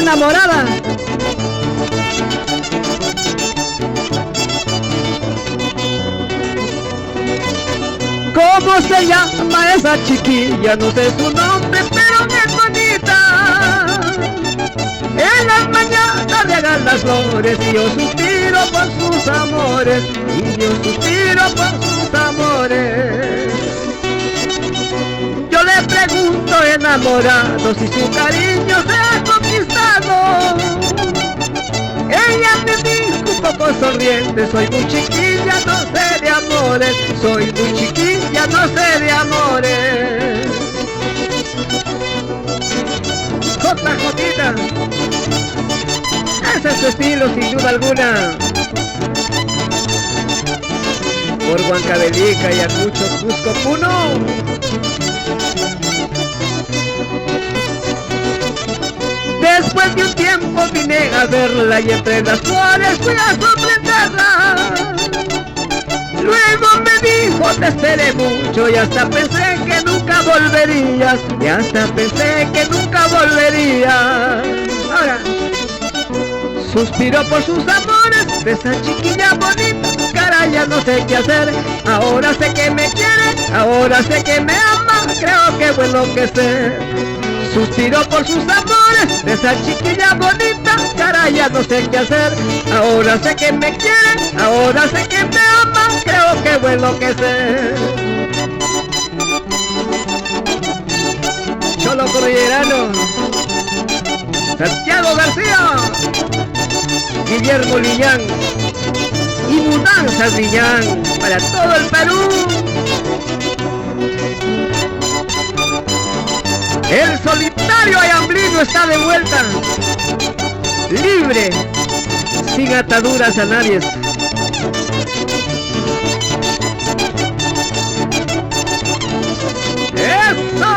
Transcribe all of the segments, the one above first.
enamorada. ¿Cómo se llama esa chiquilla? No sé su nombre, pero es bonita. En las mañanas regan las flores y yo suspiro por sus amores, y yo suspiro por sus amores. Yo le pregunto enamorado si su cariño se ha conquistado. Ella me dijo un poco sonriente, soy muy chiquilla, no sé de amores, soy muy chiquilla, no sé de amores. JJ, ese es su estilo sin duda alguna. Por Huancavelica y Ayacucho, Cusco, Puno. Después de un tiempo vine a verla y entre las flores fui a sorprenderla. Luego me dijo te esperé mucho y hasta pensé que nunca volverías, y hasta pensé que nunca volverías. Ahora, suspiró por sus amores de esa chiquilla bonita, cara ya no sé qué hacer. Ahora sé que me quiere, ahora sé que me ama, creo que voy a enloquecer. Suspiró por sus amores de esa chiquilla bonita, cara ya no sé qué hacer. Ahora sé que me quiere, ahora sé que me ama, creo que voy a enloquecer. Cholo Cordillerano, Santiago García, Guillermo Liñán y Mudanzas Liñán para todo el Perú. El solitario Ayamblino está de vuelta, libre, sin ataduras a nadie. ¡Eso!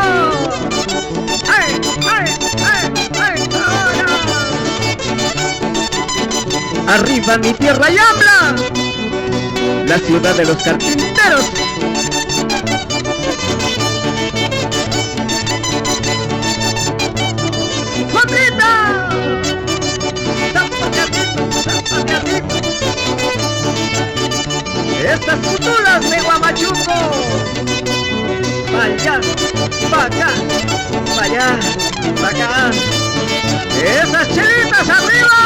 ¡Ay, ay, ay, ay, ahora! Arriba mi tierra Ayambla, la ciudad de los carpinteros. Estas futuras de Huamachuco, pa' allá, pa' acá, pa' allá, pa' acá. Esas chelitas arriba.